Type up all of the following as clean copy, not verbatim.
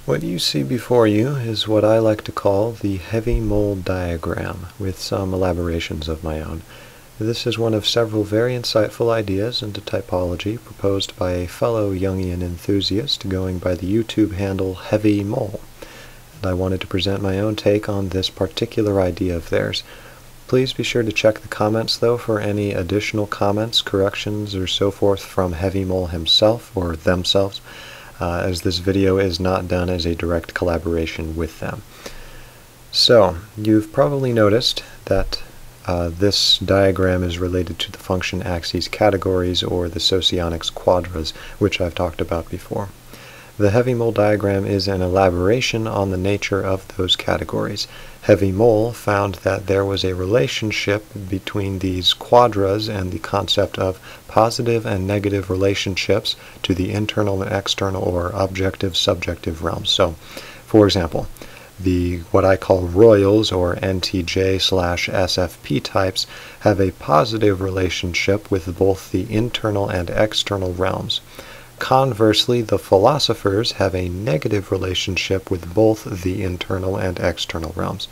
What you see before you is what I like to call the heavy mole diagram, with some elaborations of my own. This is one of several very insightful ideas into typology proposed by a fellow Jungian enthusiast going by the YouTube handle Heavy Mole, and I wanted to present my own take on this particular idea of theirs. Please be sure to check the comments, though, for any additional comments, corrections, or so forth from Heavy Mole himself or themselves, as this video is not done as a direct collaboration with them. So, you've probably noticed that this diagram is related to the function axes categories, or the socionics quadras, which I've talked about before. The Heavy Mole diagram is an elaboration on the nature of those categories. Heavy Mole found that there was a relationship between these quadras and the concept of positive and negative relationships to the internal and external, or objective-subjective realms. So, for example, what I call royals, or NTJ/SFP types, have a positive relationship with both the internal and external realms. Conversely, the philosophers have a negative relationship with both the internal and external realms.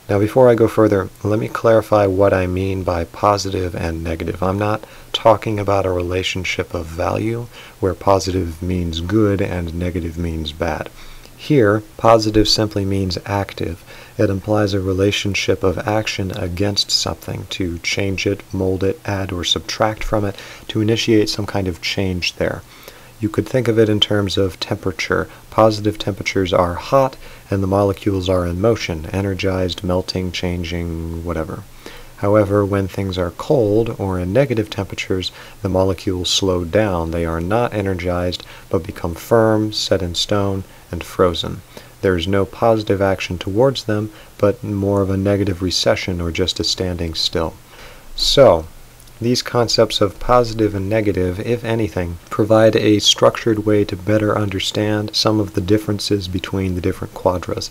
Now, before I go further, let me clarify what I mean by positive and negative. I'm not talking about a relationship of value, where positive means good and negative means bad. Here, positive simply means active. It implies a relationship of action against something, to change it, mold it, add or subtract from it, to initiate some kind of change there. You could think of it in terms of temperature. Positive temperatures are hot, and the molecules are in motion, energized, melting, changing, whatever. However, when things are cold, or in negative temperatures, the molecules slow down. They are not energized, but become firm, set in stone, and frozen. There is no positive action towards them, but more of a negative recession, or just a standing still. So, these concepts of positive and negative, if anything, provide a structured way to better understand some of the differences between the different quadras.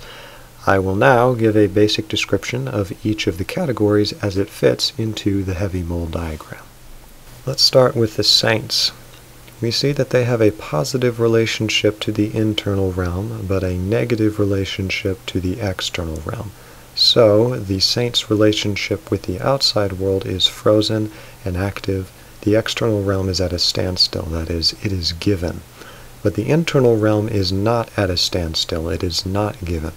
I will now give a basic description of each of the categories as it fits into the Heavy Mole diagram. Let's start with the saints. We see that they have a positive relationship to the internal realm, but a negative relationship to the external realm. So, the saint's relationship with the outside world is frozen and active. The external realm is at a standstill, that is, it is given. But the internal realm is not at a standstill, it is not given.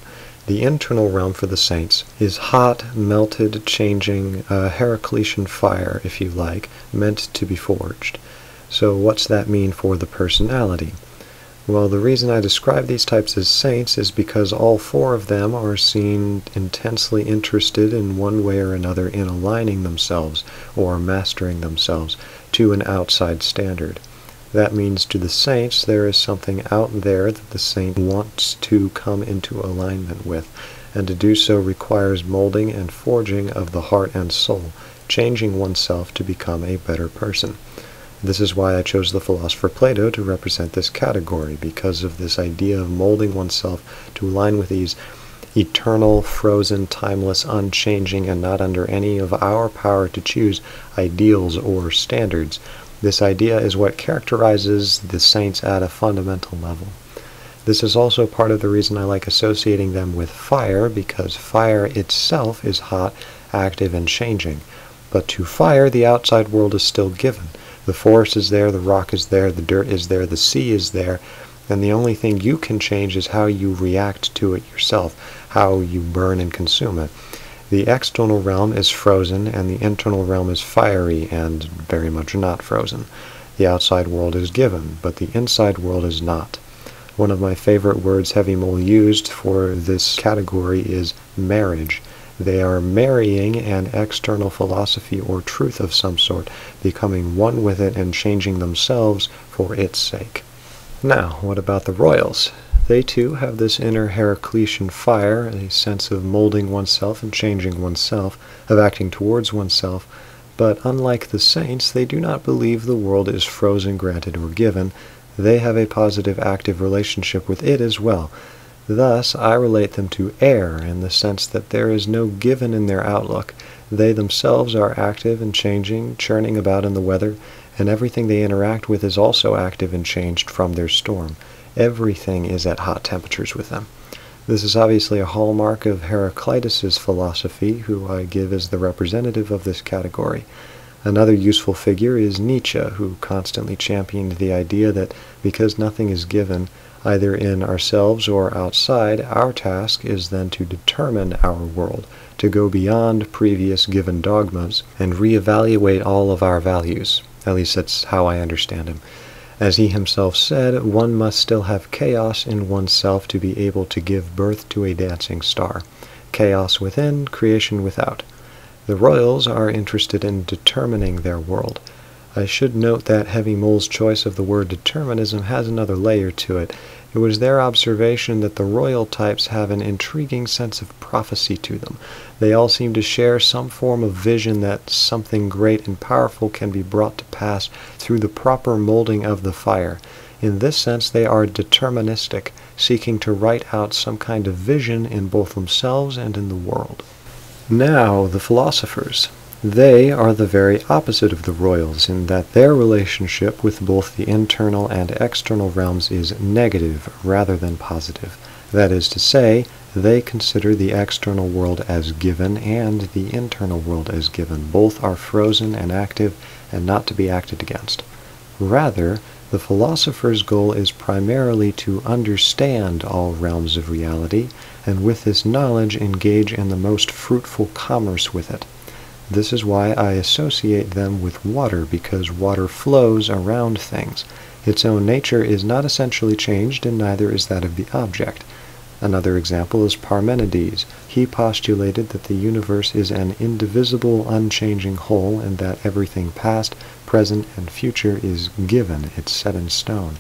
The internal realm for the saints is hot, melted, changing, Heraclitean fire, if you like, meant to be forged. So what's that mean for the personality? Well, the reason I describe these types as saints is because all four of them are seen intensely interested in one way or another in aligning themselves, or mastering themselves, to an outside standard. That means to the saints there is something out there that the saint wants to come into alignment with, and to do so requires molding and forging of the heart and soul, changing oneself to become a better person. This is why I chose the philosopher Plato to represent this category, because of this idea of molding oneself to align with these eternal, frozen, timeless, unchanging, and not under any of our power to choose ideals or standards. This idea is what characterizes the saints at a fundamental level. This is also part of the reason I like associating them with fire, because fire itself is hot, active, and changing. But to fire, the outside world is still given. The forest is there, the rock is there, the dirt is there, the sea is there, and the only thing you can change is how you react to it yourself, how you burn and consume it. The external realm is frozen, and the internal realm is fiery and very much not frozen. The outside world is given, but the inside world is not. One of my favorite words Heavy Mole used for this category is marriage. They are marrying an external philosophy or truth of some sort, becoming one with it and changing themselves for its sake. Now, what about the royals? They too have this inner Heraclitean fire, a sense of molding oneself and changing oneself, of acting towards oneself, but unlike the saints, they do not believe the world is frozen, granted, or given. They have a positive, active relationship with it as well. Thus, I relate them to air, in the sense that there is no given in their outlook. They themselves are active and changing, churning about in the weather, and everything they interact with is also active and changed from their storm. Everything is at hot temperatures with them. This is obviously a hallmark of Heraclitus's philosophy, who I give as the representative of this category. Another useful figure is Nietzsche, who constantly championed the idea that because nothing is given, either in ourselves or outside, our task is then to determine our world, to go beyond previous given dogmas, and reevaluate all of our values. At least that's how I understand him. As he himself said, one must still have chaos in oneself to be able to give birth to a dancing star. Chaos within, creation without. The royals are interested in determining their world. I should note that Heavy Mole's choice of the word determinism has another layer to it. It was their observation that the royal types have an intriguing sense of prophecy to them. They all seem to share some form of vision that something great and powerful can be brought to pass through the proper molding of the fire. In this sense, they are deterministic, seeking to write out some kind of vision in both themselves and in the world. Now, the philosophers. They are the very opposite of the royals in that their relationship with both the internal and external realms is negative rather than positive. That is to say, they consider the external world as given and the internal world as given. Both are frozen and active and not to be acted against. Rather, the philosopher's goal is primarily to understand all realms of reality, and with this knowledge engage in the most fruitful commerce with it. This is why I associate them with water, because water flows around things. Its own nature is not essentially changed, and neither is that of the object. Another example is Parmenides. He postulated that the universe is an indivisible, unchanging whole, and that everything past, present, and future is given, it's set in stone.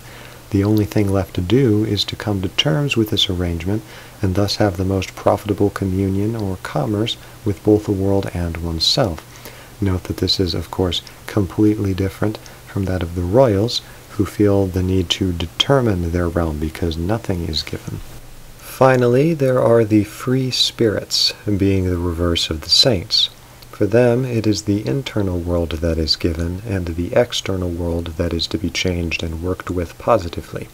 The only thing left to do is to come to terms with this arrangement, and thus have the most profitable communion or commerce with both the world and oneself. Note that this is, of course, completely different from that of the royals, who feel the need to determine their realm because nothing is given. Finally, there are the free spirits, being the reverse of the saints. For them, it is the internal world that is given, and the external world that is to be changed and worked with positively.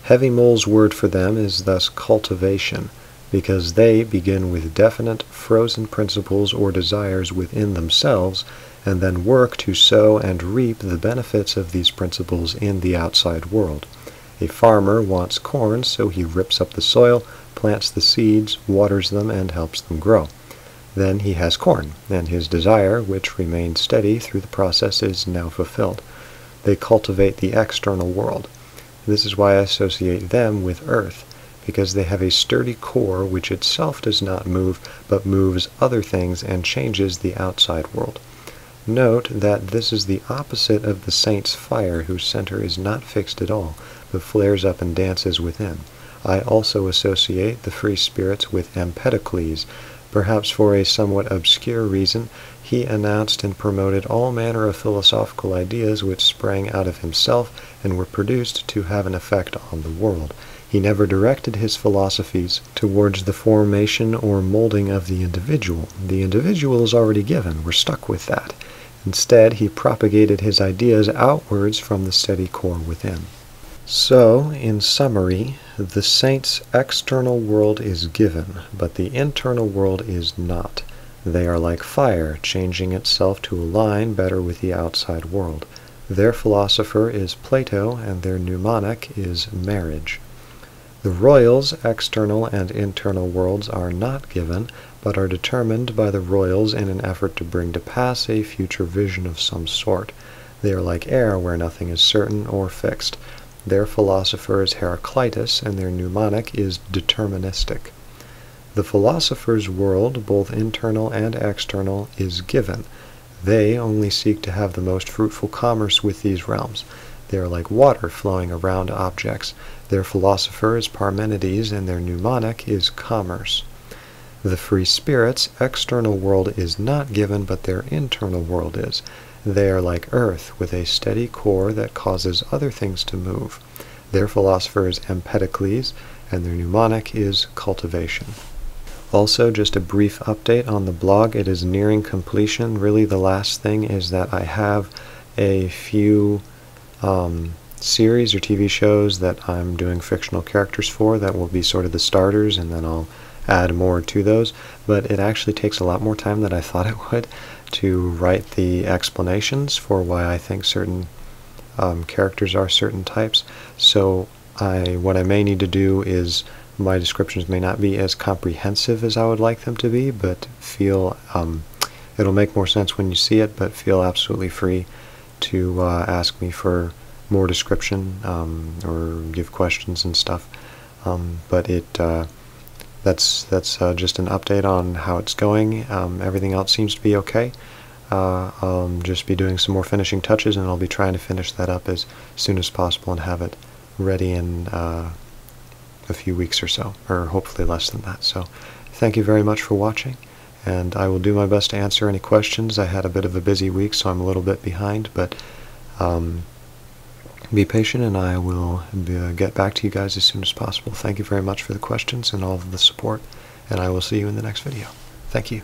Heavy Mole's word for them is thus cultivation, because they begin with definite, frozen principles or desires within themselves, and then work to sow and reap the benefits of these principles in the outside world. A farmer wants corn, so he rips up the soil, plants the seeds, waters them, and helps them grow. Then he has corn, and his desire, which remained steady through the process, is now fulfilled. They cultivate the external world. This is why I associate them with earth, because they have a sturdy core which itself does not move, but moves other things and changes the outside world. Note that this is the opposite of the saint's fire, whose center is not fixed at all, but flares up and dances within. I also associate the free spirits with Empedocles. Perhaps for a somewhat obscure reason, he announced and promoted all manner of philosophical ideas which sprang out of himself and were produced to have an effect on the world. He never directed his philosophies towards the formation or molding of the individual. The individual is already given. We're stuck with that. Instead, he propagated his ideas outwards from the steady core within. So, in summary, the saint's external world is given, but the internal world is not. They are like fire, changing itself to align better with the outside world. Their philosopher is Plato, and their mnemonic is marriage. The royals' external and internal worlds are not given, but are determined by the royals in an effort to bring to pass a future vision of some sort. They are like air, where nothing is certain or fixed. Their philosopher is Heraclitus, and their mnemonic is deterministic. The philosopher's world, both internal and external, is given. They only seek to have the most fruitful commerce with these realms. They are like water flowing around objects. Their philosopher is Parmenides, and their mnemonic is commerce. The free spirits' external world is not given, but their internal world is. They are like earth, with a steady core that causes other things to move. Their philosopher is Empedocles, and their mnemonic is cultivation. Also, just a brief update on the blog. It is nearing completion. Really, the last thing is that I have a few series or TV shows that I'm doing fictional characters for that will be sort of the starters, and then I'll add more to those. But it actually takes a lot more time than I thought it would to write the explanations for why I think certain characters are certain types. So what I may need to do is, my descriptions may not be as comprehensive as I would like them to be, but feel it'll make more sense when you see it, but feel absolutely free to ask me for more description or give questions and stuff. But that's just an update on how it's going. Everything else seems to be okay. I'll just be doing some more finishing touches, and I'll be trying to finish that up as soon as possible and have it ready in a few weeks or so, or hopefully less than that. So thank you very much for watching, and I will do my best to answer any questions. I had a bit of a busy week, so I'm a little bit behind, but be patient, and I will get back to you guys as soon as possible. Thank you very much for the questions and all of the support, and I will see you in the next video. Thank you.